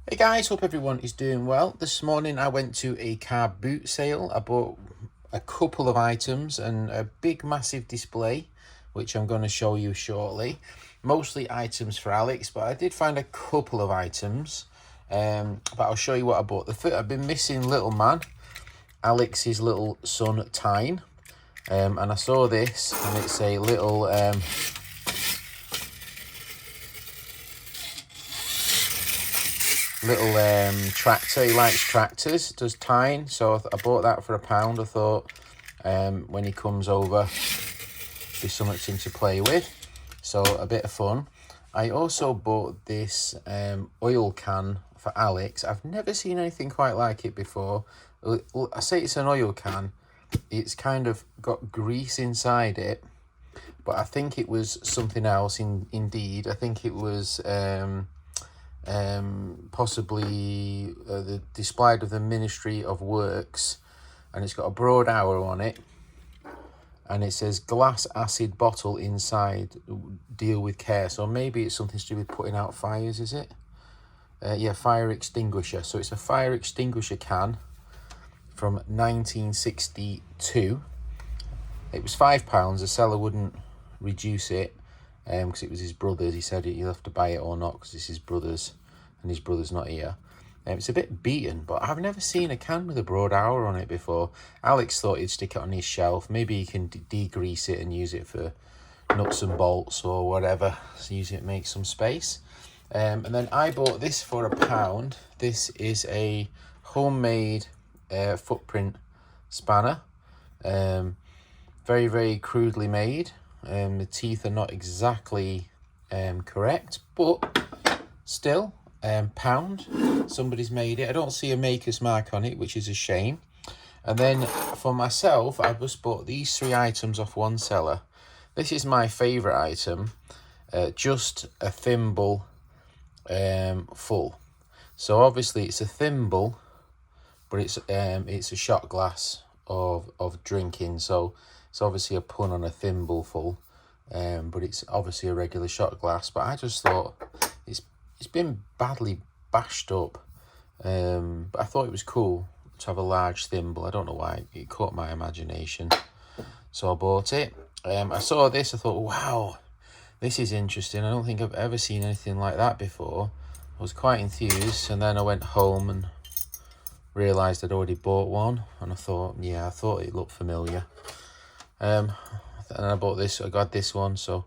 Hey guys, hope everyone is doing well. This morning I went to a car boot sale. I bought a couple of items and a big massive display, which I'm going to show you shortly. Mostly items for Alex, but I did find a couple of items. But I'll show you what I bought. I've been missing little man, Alex's little son Tyne. And I saw this and it's a little tractor. He likes tractors, does Tyne. So I bought that for £1. I thought when he comes over, be something to play with. So a bit of fun. I also bought this oil can for Alex. I've never seen anything quite like it before. I say it's an oil can. It's kind of got grease inside it, but I think it was something else. Indeed, I think it was possibly the displayed of the Ministry of Works, and it's got a broad arrow on it, and it says glass acid bottle inside, deal with care. So maybe it's something to do with putting out fires, is it? Yeah, fire extinguisher. So it's a fire extinguisher can from 1962. It was £5. The seller wouldn't reduce it because it was his brother's. He said you'll have to buy it or not because it's his brother's and his brother's not here. It's a bit beaten, but I've never seen a can with a broad arrow on it before. Alex thought he'd stick it on his shelf. Maybe he can degrease it and use it for nuts and bolts or whatever. So use it to make some space. And then I bought this for £1. This is a homemade footprint spanner. Very, very crudely made. The teeth are not exactly correct, but still, £1. Somebody's made it. I don't see a maker's mark on it, which is a shame. And then for myself, I just bought these 3 items off one seller. This is my favourite item, just a thimble full. So obviously it's a thimble, but it's a shot glass of drinking. So it's obviously a pun on a thimble full, but it's obviously a regular shot glass. But I just thought it's been badly bashed up, but I thought it was cool to have a large thimble. I don't know why, it caught my imagination, so I bought it. I saw this, I thought, wow, this is interesting. I don't think I've ever seen anything like that before. I was quite enthused, and then I went home and realised I'd already bought one, and I thought it looked familiar. And I bought this, I got this one, so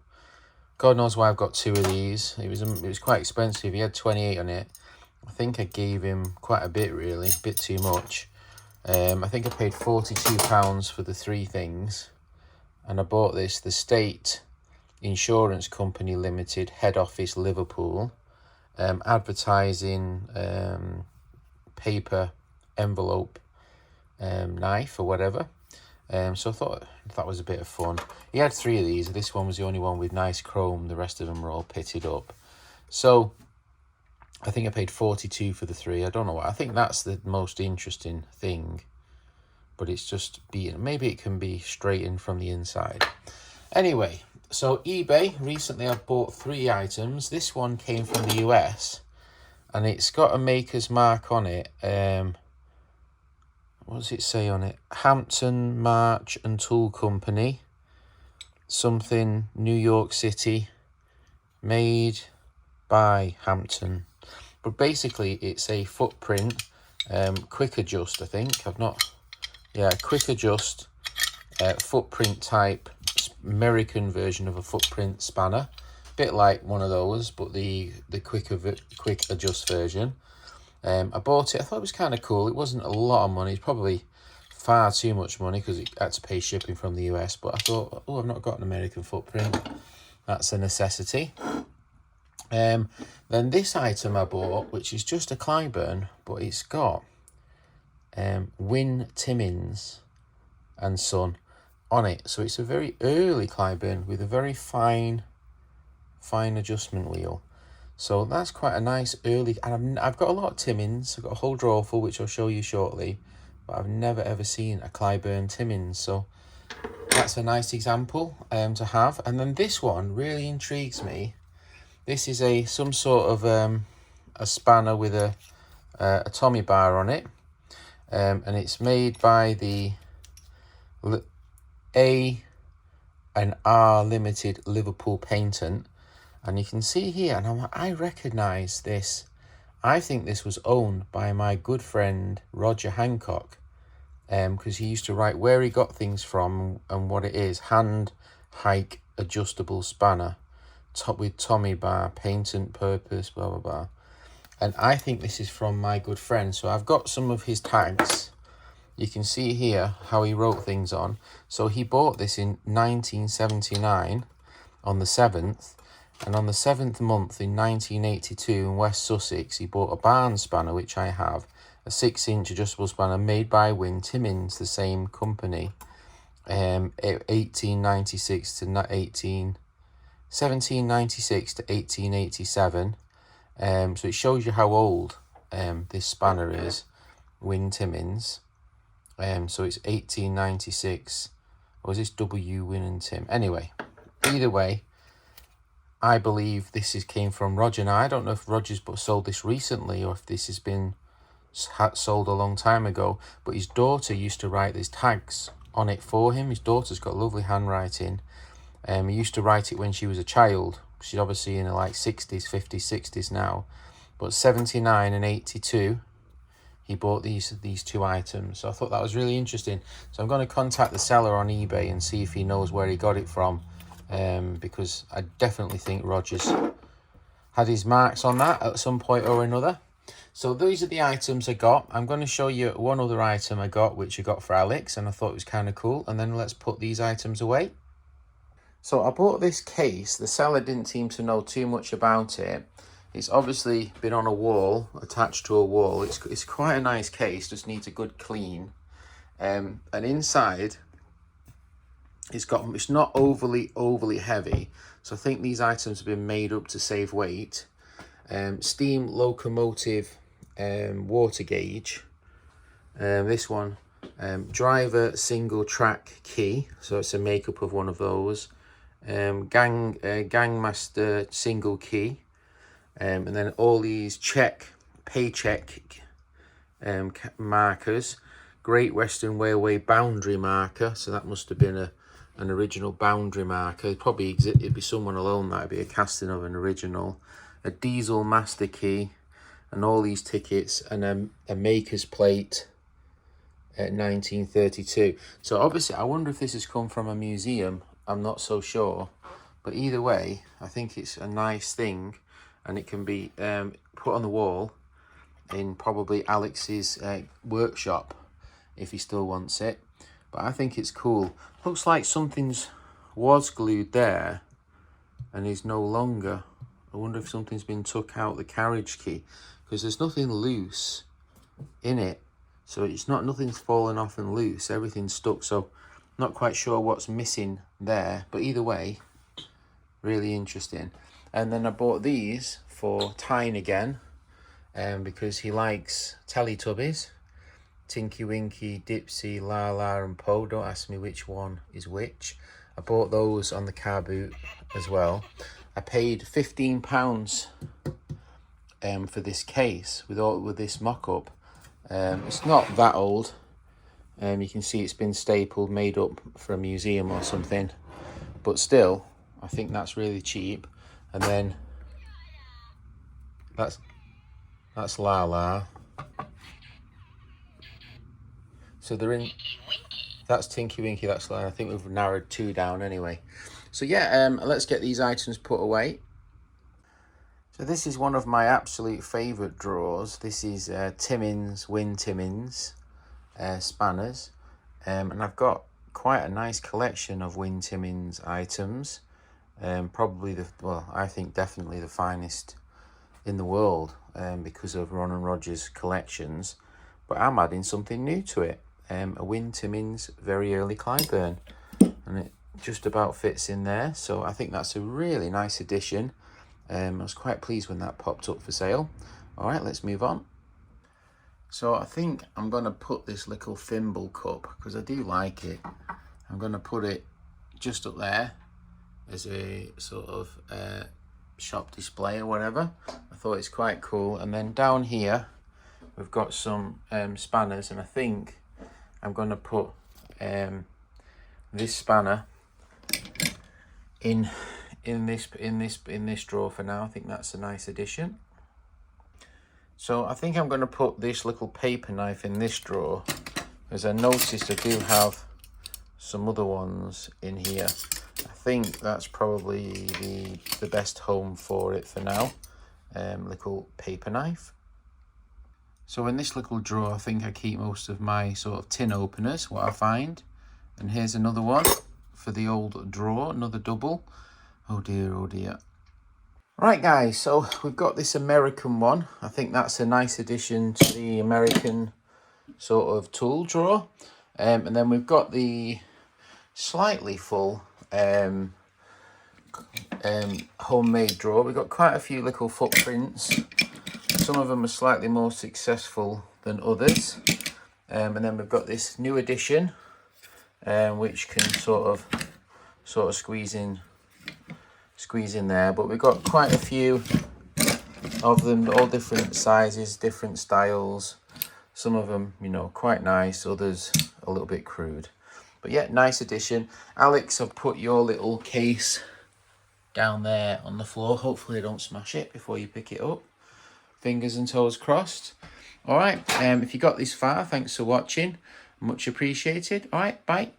God knows why I've got 2 of these. It was quite expensive. He had 28 on it. I think I gave him quite a bit, really, a bit too much. I think I paid £42 for the 3 things, and I bought this, the State Insurance Company Limited, head office Liverpool, advertising paper envelope knife or whatever. So I thought that was a bit of fun. He had 3 of these. This one was the only one with nice chrome. The rest of them were all pitted up. So I think I paid 42 for the 3. I don't know why. I think that's the most interesting thing, but it's just beaten. Maybe it can be straightened from the inside. Anyway, so eBay, recently I've bought 3 items. This one came from the US, and it's got a maker's mark on it. What does it say on it? Hampton March and Tool Company, something New York City, made by Hampton. But basically it's a footprint, quick adjust, I think. Quick adjust, footprint type, American version of a footprint spanner. Bit like one of those, but the quick adjust version. I bought it. I thought it was kind of cool. It wasn't a lot of money. It's probably far too much money because it had to pay shipping from the US. But I thought, oh, I've not got an American footprint. That's a necessity. Then this item I bought, which is just a Clyburn, but it's got Win Timmins and Son on it. So it's a very early Clyburn with a very fine adjustment wheel. So that's quite a nice early, and I've got a lot of Timmins. I've got a whole drawer full, which I'll show you shortly, but I've never ever seen a Clyburn Timmins. So that's a nice example to have. And then this one really intrigues me. This is some sort of, a spanner with a Tommy bar on it, and it's made by the A and R Limited Liverpool patent. And you can see here, and I recognise this. I think this was owned by my good friend Roger Hancock, because he used to write where he got things from and what it is. Hand hike adjustable spanner, top with Tommy bar, patent purpose, blah blah blah. And I think this is from my good friend. So I've got some of his tags. You can see here how he wrote things on. So he bought this in 1979 on the 7th. And on the 7th month in 1982 in West Sussex, he bought a barn spanner, which I have, a 6-inch adjustable spanner made by Win Timmins, the same company, 1796 to 1887. So it shows you how old this spanner is, Win Timmins. So it's 1896, or is this W Win and Tim? Anyway, either way, I believe this came from Roger. Now, I don't know if Roger's sold this recently or if this has been sold a long time ago, but his daughter used to write these tags on it for him. His daughter's got lovely handwriting. He used to write it when she was a child. She's obviously in her like 60s, 50s, 60s now. But 79 and 82, he bought these two items. So I thought that was really interesting. So I'm going to contact the seller on eBay and see if he knows where he got it from. Because I definitely think Roger's had his marks on that at some point or another. So these are the items I got. I'm going to show you one other item I got, which I got for Alex, and I thought it was kind of cool. And then let's put these items away. So I bought this case. The seller didn't seem to know too much about it. It's obviously been on a wall, attached to a wall. It's quite a nice case, just needs a good clean. And inside, it's not overly heavy, so I think these items have been made up to save weight. Steam locomotive water gauge. This one, driver single track key, so it's a makeup of one of those. Gangmaster single key, and then all these paycheck markers. Great Western Railway boundary marker, so that must have been an original boundary marker. It'd be someone alone, that'd be a casting of an original. A diesel master key, and all these tickets, and a maker's plate at 1932. So obviously I wonder if this has come from a museum. I'm not so sure, but either way I think it's a nice thing, and it can be put on the wall in probably Alex's workshop if he still wants it. But I think it's cool. Looks like something's was glued there and is no longer. I wonder if something's been took out the carriage key, because there's nothing loose in it. So it's nothing's fallen off and loose. Everything's stuck. So not quite sure what's missing there. But either way, really interesting. And then I bought these for Tyne again, because he likes Teletubbies. Tinky Winky, Dipsy, Lala and Po. Don't ask me which one is which. I bought those on the car boot as well. I paid £15 for this case with this mock-up. It's not that old. You can see it's been stapled, made up for a museum or something. But still, I think that's really cheap. And then that's Lala. So they're in. That's Tinky Winky. That's Lala. I think we've narrowed 2 down anyway. So yeah, let's get these items put away. So this is one of my absolute favourite drawers. This is Win Timmins spanners, and I've got quite a nice collection of Win Timmins items. Probably I think definitely the finest in the world, because of Ron and Roger's collections. But I'm adding something new to it. A Win Timmins very early Clyburn, and it just about fits in there. So I think that's a really nice addition. I was quite pleased when that popped up for sale. All right, let's move on. So I think I'm going to put this little thimble cup, because I do like it. I'm going to put it just up there as a sort of shop display or whatever. I thought it's quite cool. And then down here we've got some spanners, and I think I'm going to put this spanner in this drawer for now. I think that's a nice addition. So I think I'm going to put this little paper knife in this drawer, as I noticed I do have some other ones in here. I think that's probably the best home for it for now. Little paper knife. So in this little drawer, I think I keep most of my sort of tin openers, what I find. And here's another one for the old drawer, another double. Oh dear, oh dear. Right guys, so we've got this American one. I think that's a nice addition to the American sort of tool drawer. And then we've got the slightly full homemade drawer. We've got quite a few little footprints. Some of them are slightly more successful than others. And then we've got this new addition, which can sort of squeeze in there. But we've got quite a few of them, all different sizes, different styles. Some of them, you know, quite nice, others a little bit crude. But yeah, nice addition. Alex, I've put your little case down there on the floor. Hopefully I don't smash it before you pick it up. Fingers and toes crossed. All right, if you got this far, thanks for watching. Much appreciated. All right, bye.